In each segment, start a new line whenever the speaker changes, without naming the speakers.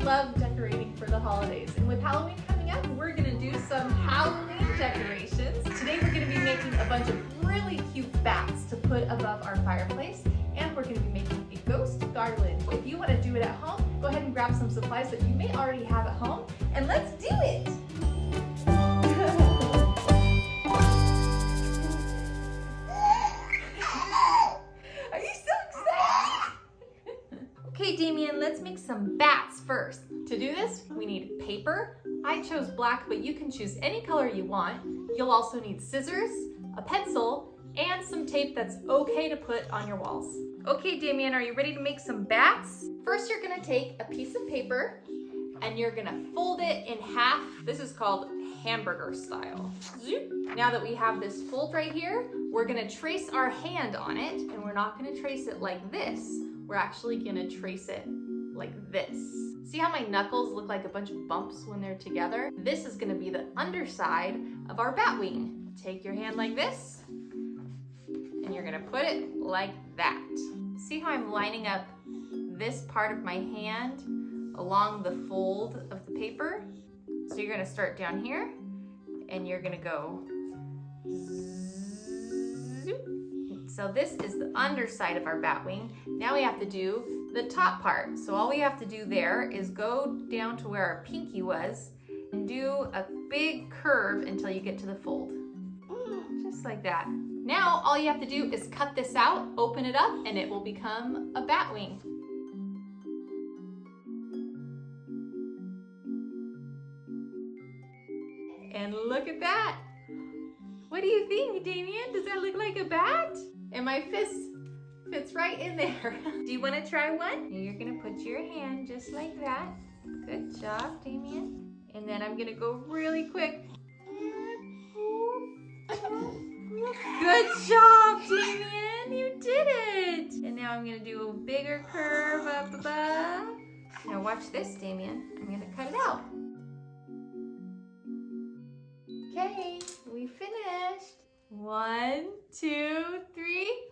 love decorating for the holidays. And with Halloween coming up, we're gonna do some Halloween decorations. Today we're gonna be making a bunch of really cute bats to put above our fireplace. And we're gonna be making a ghost garland. If you wanna do it at home, go ahead and grab some supplies that you may already have at home, and let's do it! Are you so excited? Okay, Damian, let's make some bats first. To do this, we need paper. I chose black, but you can choose any color you want. You'll also need scissors, a pencil, and some tape that's okay to put on your walls. Okay, Damian, are you ready to make some bats? First, you're gonna take a piece of paper and you're gonna fold it in half. This is called hamburger style. Now that we have this fold right here, we're gonna trace our hand on it, and we're not gonna trace it like this. We're actually gonna trace it like this. See how my knuckles look like a bunch of bumps when they're together? This is gonna be the underside of our bat wing. Take your hand like this, and you're gonna put it like that. See how I'm lining up this part of my hand along the fold of the paper? So you're gonna start down here, and you're gonna go zoop. So this is the underside of our bat wing. Now we have to do the top part. So all we have to do there is go down to where our pinky was and do a big curve until you get to the fold. Just like that. Now all you have to do is cut this out, open it up, and it will become a bat wing. And look at that. What do you think, Damian? Does that look like a bat? And my fist fits right in there. Do you want to try one? You're gonna put your hand just like that. Good job, Damian. And then I'm gonna go really quick. Good job, Damian. You did it. And now I'm gonna do a bigger curve up above. Now watch this, Damian. I'm gonna cut it out. Okay, we finished. 1, 2, 3.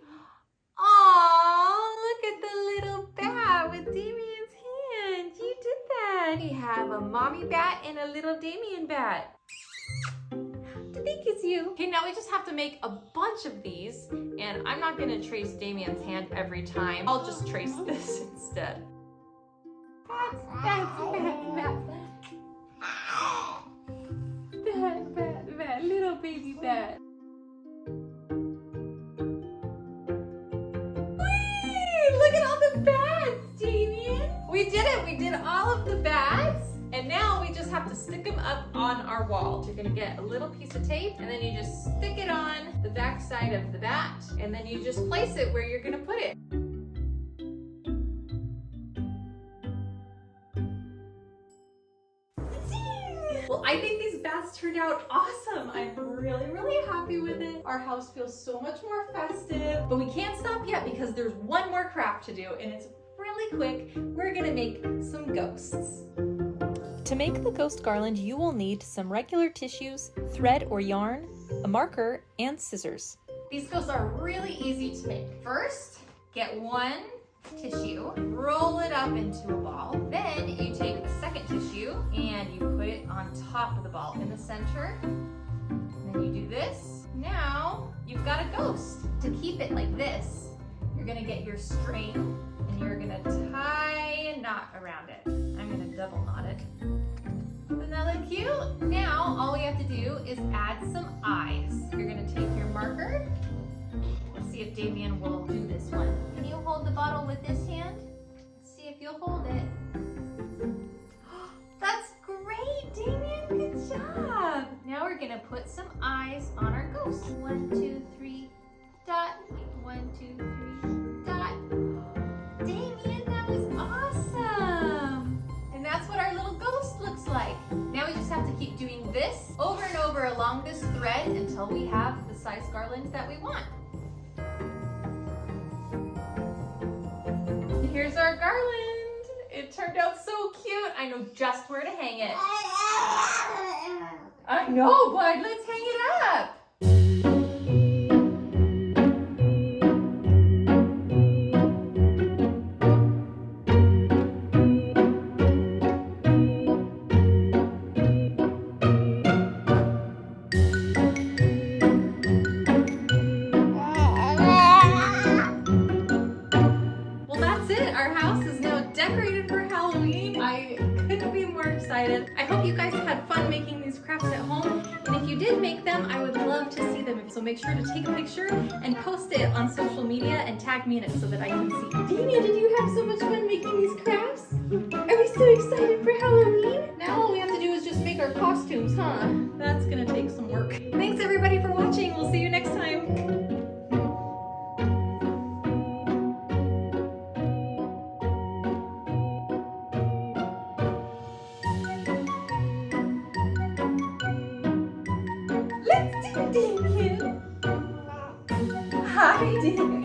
Aww, look at the little bat with Damian's hand. You did that. We have a mommy bat and a little Damian bat. I think it's you. Okay, now we just have to make a bunch of these, and I'm not gonna trace Damian's hand every time. I'll just trace this instead. Bat, little baby bat. Whee! Look at all the bats, Damian. We did it. We did all of the bats. And now we just have to stick them up on our wall. You're gonna get a little piece of tape, and then you just stick it on the back side of the bat, and then you just place it where you're gonna put it. Well, I think these bats turned out awesome. I'm really, really happy with it. Our house feels so much more festive, but we can't stop yet because there's one more craft to do, and it's really quick. We're gonna make some ghosts.
To make the ghost garland, you will need some regular tissues, thread or yarn, a marker, and scissors.
These ghosts are really easy to make. First, get one tissue, roll it up into a ball. Then you take the second tissue and you put it on top of the ball in the center. And then you do this. Now you've got a ghost. To keep it like this, you're gonna get your string and you're gonna tie a knot around it. I'm gonna double knot it. Doesn't that look cute? Now all we have to do is add some eyes. You're gonna take your marker. Let's see if Damian will do this one. Can you hold the bottle with this hand? Let's see if you'll hold it. That's great, Damian, good job. Now we're gonna put some eyes on our ghost. 1, 2, 3, dot. 1, 2, 3, dot. Damian, that was awesome. And that's what our little ghost looks like. Now we just have to keep doing this over and over along this thread until we have the size garland that we want. Here's our garland. It turned out so cute. I know just where to hang it. I know, bud. Let's hang it up. excited. I hope you guys had fun making these crafts at home. And if you did make them, I would love to see them. So make sure to take a picture and post it on social media and tag me in it so that I can see. Damian, did you have so much fun making these crafts? Are we so excited for Halloween? Now all we have to do is just make our costumes, huh? That's gonna take some work. Thanks everybody for watching. We'll see you next time. Let's do Damian. Hi, Damian.